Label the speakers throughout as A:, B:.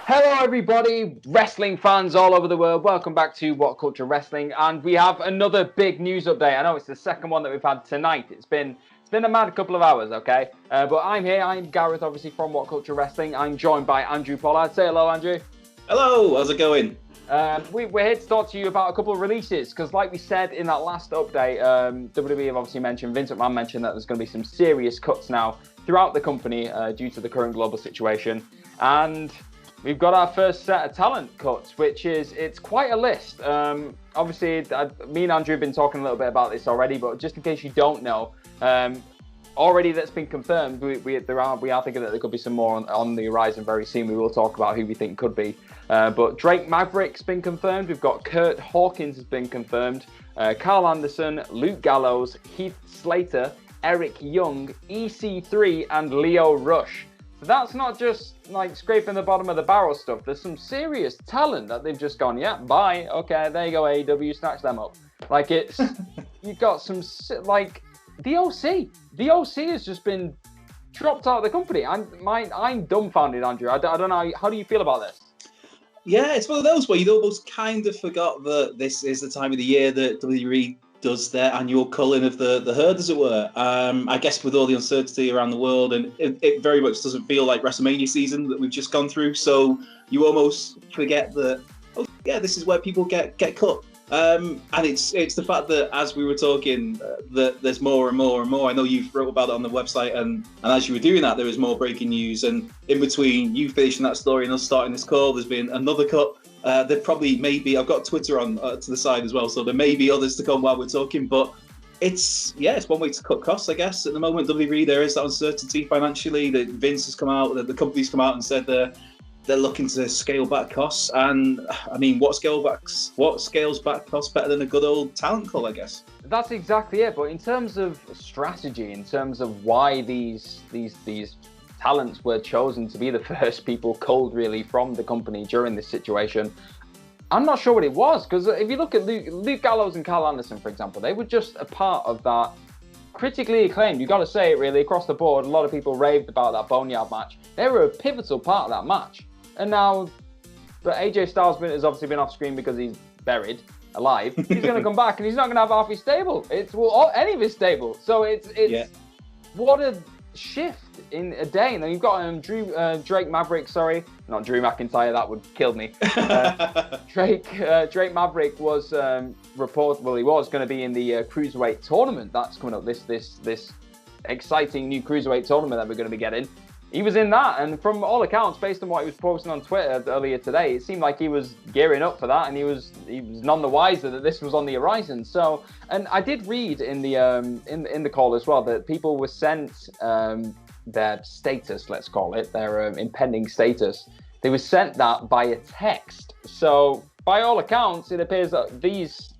A: Hello, everybody, wrestling fans all over the world. Welcome back to What Culture Wrestling, and we have another big news update. I know it's the second one that we've had tonight. It's been a mad couple of hours, okay? But I'm here. I'm Gareth, obviously from What Culture Wrestling. I'm joined by Andrew Pollard. Say hello, Andrew.
B: Hello. How's it going?
A: We're here to talk to you about a couple of releases because, like we said in that last update, WWE have obviously mentioned, Vince McMahon mentioned that there's going to be some serious cuts now throughout the company due to the current global situation, and we've got our first set of talent cuts, which it's quite a list. Obviously, me and Andrew have been talking a little bit about this already, but just in case you don't know, already that's been confirmed. We are thinking that there could be some more on the horizon very soon. We will talk about who we think could be. But Drake Maverick's been confirmed. We've got Curt Hawkins has been confirmed. Karl Anderson, Luke Gallows, Heath Slater, Erick Young, EC3, and Lio Rush. So that's not just like scraping the bottom of the barrel stuff. There's some serious talent that they've just gone, yeah, bye. Okay, there you go, AEW, snatch them up. Like it's, you've got some, like, the OC. The OC has just been dropped out of the company. I'm dumbfounded, Andrew. I don't know. How do you feel about this?
B: Yeah, it's one of those where you almost kind of forgot that this is the time of the year that WWE does their annual culling of the herd, as it were. I guess with all the uncertainty around the world, and it very much doesn't feel like WrestleMania season that we've just gone through. So you almost forget that, oh yeah, this is where people get cut. And it's the fact that as we were talking, that there's more and more and more. I know you've wrote about it on the website, and as you were doing that, there was more breaking news. And in between you finishing that story and us starting this call, there's been another cut. There probably maybe, I've got Twitter on to the side as well, so there may be others to come while we're talking. But it's one way to cut costs, I guess. At the moment, WWE, there is that uncertainty financially. That Vince has come out, the company's come out and said they're looking to scale back costs. And I mean, what scales back costs better than a good old talent call, I guess?
A: That's exactly it. But in terms of strategy, in terms of why these talents were chosen to be the first people culled really from the company during this situation, I'm not sure what it was. Because if you look at Luke Gallows and Karl Anderson, for example, they were just a part of that critically acclaimed, you got to say it really, across the board. A lot of people raved about that Boneyard match. They were a pivotal part of that match. And now, but AJ Styles has obviously been off screen because he's buried alive. He's going to come back and he's not going to have half his stable. Any of his stable. So it's what a shift in a day. And then you've got Drake Maverick. Sorry, not Drew McIntyre. That would kill me. Drake Maverick was he was going to be in the cruiserweight tournament that's coming up. This exciting new cruiserweight tournament that we're going to be getting. He was in that, and from all accounts, based on what he was posting on Twitter earlier today, it seemed like he was gearing up for that, and he was none the wiser that this was on the horizon. So, and I did read in the in the call as well that people were sent their status, let's call it, their impending status. They were sent that by a text. So, by all accounts, it appears that these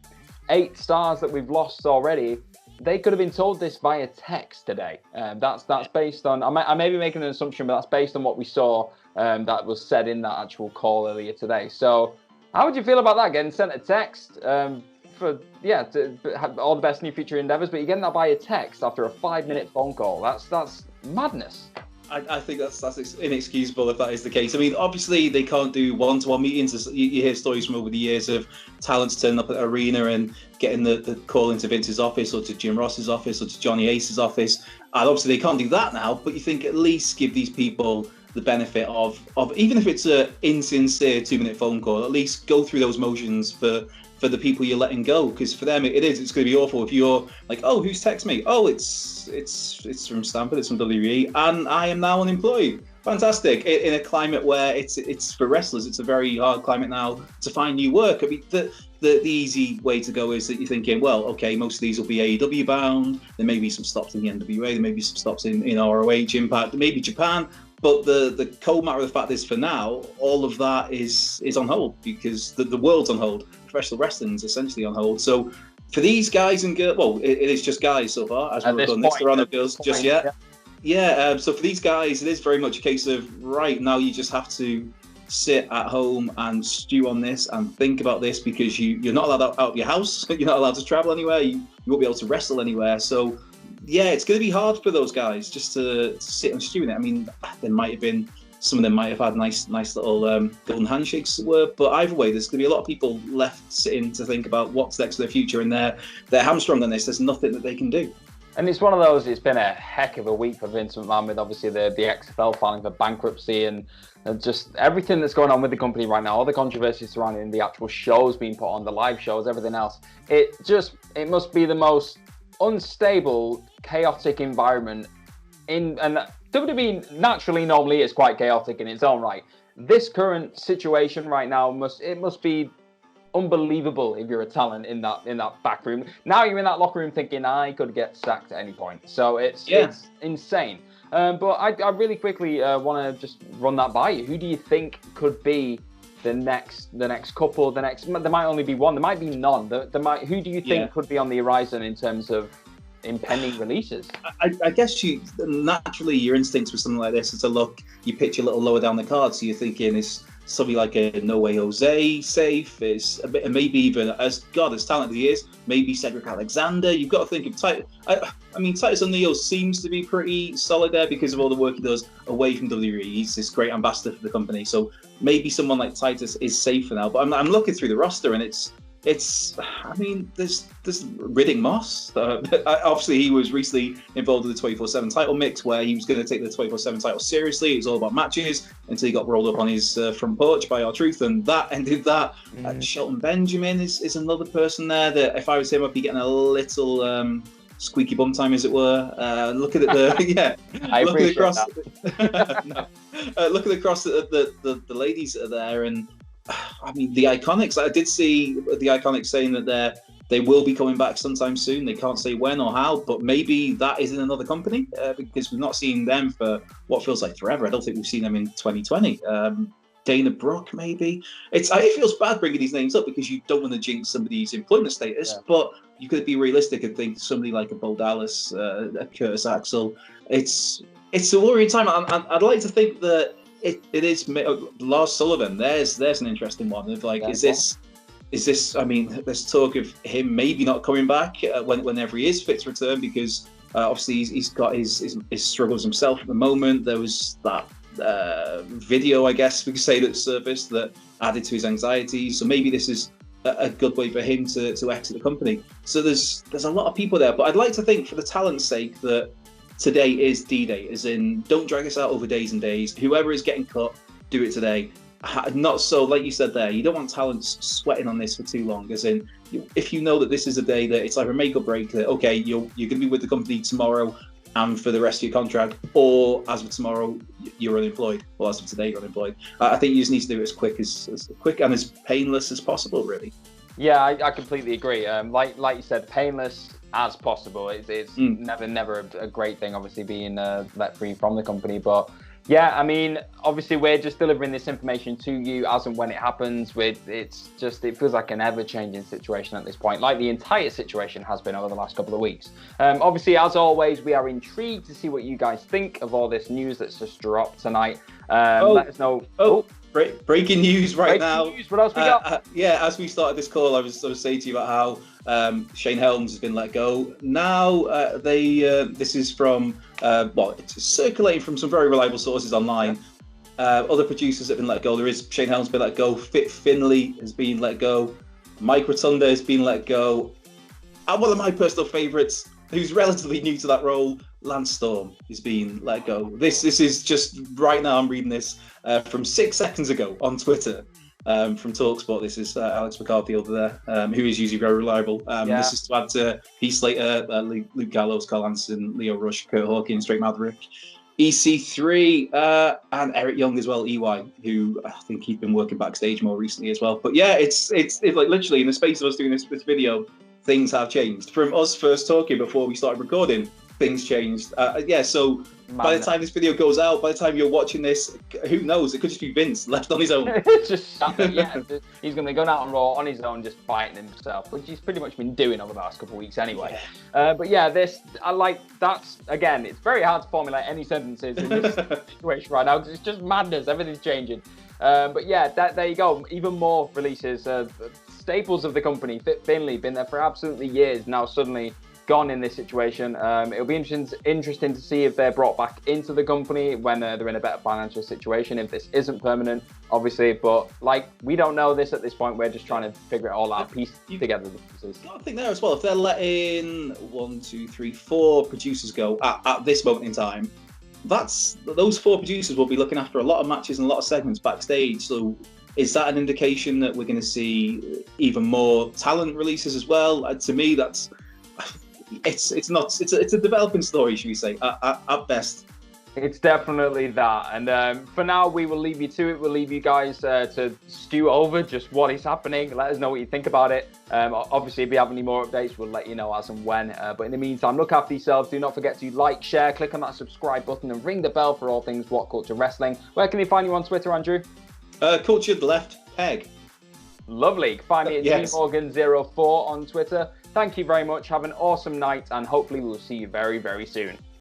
A: 8 stars that we've lost already, they could have been told this via text today. That's based on, I may be making an assumption, but that's based on what we saw that was said in that actual call earlier today. So how would you feel about that, getting sent a text to have all the best in your future endeavors, but you're getting that via text after a 5-minute phone call? That's madness.
B: I think that's inexcusable if that is the case. I mean, obviously they can't do one-to-one meetings. You hear stories from over the years of talents turning up at an arena and getting the call into Vince's office or to Jim Ross's office or to Johnny Ace's office. And obviously they can't do that now, but you think at least give these people the benefit of even if it's an insincere 2-minute phone call, at least go through those motions for the people you're letting go, because for them it's going to be awful if you're like, oh, who's texted me? Oh, it's from Stamford, it's from WWE, and I am now unemployed. Fantastic. In a climate where it's for wrestlers, it's a very hard climate now to find new work. I mean, the easy way to go is that you're thinking, well, okay, most of these will be AEW bound. There may be some stops in the NWA. There may be some stops in ROH, Impact, maybe Japan. But the cold matter of the fact is, for now, all of that is on hold because the world's on hold. Professional wrestling is essentially on hold. So for these guys and girls, well, it is just guys so far, as we've done this. There are no girls just yet. Yeah, so for these guys, it is very much a case of, right, now you just have to sit at home and stew on this and think about this because you're not allowed out of your house. You're not allowed to travel anywhere. You won't be able to wrestle anywhere. So yeah, it's going to be hard for those guys just to sit and stew in it. I mean, there might have been some of them might have had nice little golden handshakes. But either way, there's going to be a lot of people left sitting to think about what's next for their future, and they're hamstrung on this. There's nothing that they can do.
A: And it's one of those, it's been a heck of a week for Vince McMahon with obviously the XFL filing for bankruptcy and just everything that's going on with the company right now, all the controversies surrounding the actual shows being put on, the live shows, everything else. It must be the most unstable, chaotic environment and WWE naturally normally is quite chaotic in its own right. This current situation right now must be unbelievable if you're a talent in that back room. Now you're in that locker room thinking I could get sacked at any point. So it's insane. But I really quickly want to just run that by you. Who do you think could be the next couple? There might only be one. There might be none. Who do you think could be on the horizon in terms of impending releases?
B: I guess naturally your instinct with something like this is to look. You pitch a little lower down the card, so you're thinking is somebody like a No Way Jose safe, is a bit, maybe even as talented he is, maybe Cedric Alexander. You've got to think of Titus. I mean, Titus O'Neil seems to be pretty solid there because of all the work he does away from WWE. He's this great ambassador for the company, so maybe someone like Titus is safe for now. But I'm looking through the roster and it's. I mean, there's Riddick Moss. Obviously, he was recently involved in the 24/7 title mix where he was going to take the 24/7 title seriously. It was all about matches until he got rolled up on his front porch by R-Truth, and that ended that. Shelton Benjamin is another person there that if I was him, I'd be getting a little squeaky bum time, as it were. Looking at the
A: I appreciate that.
B: Looking across at the ladies that are there and. I mean, the Iconics, I did see the Iconics saying that they will be coming back sometime soon. They can't say when or how, but maybe that is in another company because we've not seen them for what feels like forever. I don't think we've seen them in 2020. Dana Brooke, maybe. It feels bad bringing these names up because you don't want to jinx somebody's employment status, but you could be realistic and think somebody like a Bo Dallas, a Curtis Axel. It's a worrying time. I'd like to think that it is Lars Sullivan. There's an interesting one of like, is this? I mean, there's talk of him maybe not coming back whenever he is fit to return because obviously he's got his struggles himself at the moment. There was that video, I guess we could say, that surfaced that added to his anxiety. So maybe this is a good way for him to exit the company. So there's a lot of people there, but I'd like to think for the talent's sake that. Today is D-Day, as in, don't drag us out over days and days. Whoever is getting cut, do it today. Not so, like you said there, you don't want talents sweating on this for too long, as in, if you know that this is a day that it's either make or break, that, okay, you're going to be with the company tomorrow and for the rest of your contract, or as of tomorrow, you're unemployed, or as of today, you're unemployed. I think you just need to do it as quick and as painless as possible, really.
A: Yeah, I completely agree. Like you said, painless as possible. It's never a great thing, obviously, being let free from the company. But yeah, I mean, obviously, we're just delivering this information to you as and when it happens. It feels like an ever-changing situation at this point, like the entire situation has been over the last couple of weeks. Obviously, as always, we are intrigued to see what you guys think of all this news that's just dropped tonight. Let us know.
B: Breaking news now.
A: News. What else we got?
B: As we started this call, I was saying to you about how Shane Helms has been let go. Now this is from it's circulating from some very reliable sources online. Other producers have been let go. There is Shane Helms been let go. Finlay has been let go. Mike Rotunda has been let go. And one of my personal favourites, who's relatively new to that role, Lance Storm, is being let go. This is just right now. I'm reading this from 6 seconds ago on Twitter from TalkSport. This is Alex McCarthy over there, who is usually very reliable. This is to add to Heath Slater, Luke Gallows, Karl Anderson, Lio Rush, Curt Hawkins, Straight Maverick, EC3, and Erick Young as well, EY, who I think he's been working backstage more recently as well. But yeah, it's like literally in the space of us doing this video, things have changed. From us first talking before we started recording, things changed. So by the time this video goes out, by the time you're watching this, who knows? It could just be Vince left on his own.
A: Just he's going to go out on Raw on his own, just fighting himself, which he's pretty much been doing over the last couple of weeks anyway. But yeah, that's again, it's very hard to formulate any sentences in this situation right now because it's just madness. Everything's changing. But yeah, there you go. Even more releases. Staples of the company, Finlay, been there for absolutely years. Now suddenly gone in this situation. It'll be interesting to see if they're brought back into the company when they're in a better financial situation, if this isn't permanent, obviously. But like, we don't know this at this point. We're just trying to figure it all out, piece together the pieces.
B: I think there as well, if they're letting 1, 2, 3, 4 producers go at this moment in time, those 4 producers will be looking after a lot of matches and a lot of segments backstage. So is that an indication that we're going to see even more talent releases as well? To me, it's a developing story, should we say, at best.
A: It's definitely that. And for now, we will leave you to it. We'll leave you guys to stew over just what is happening. Let us know what you think about it. Obviously, if we have any more updates, we'll let you know as and when. But in the meantime, look after yourselves. Do not forget to like, share, click on that subscribe button, and ring the bell for all things What Culture Wrestling. Where can they find you on Twitter, Andrew? Culture the Left Peg. Lovely. Find me at DMorgan04 on Twitter. Thank you very much. Have an awesome night, and hopefully we'll see you very, very soon.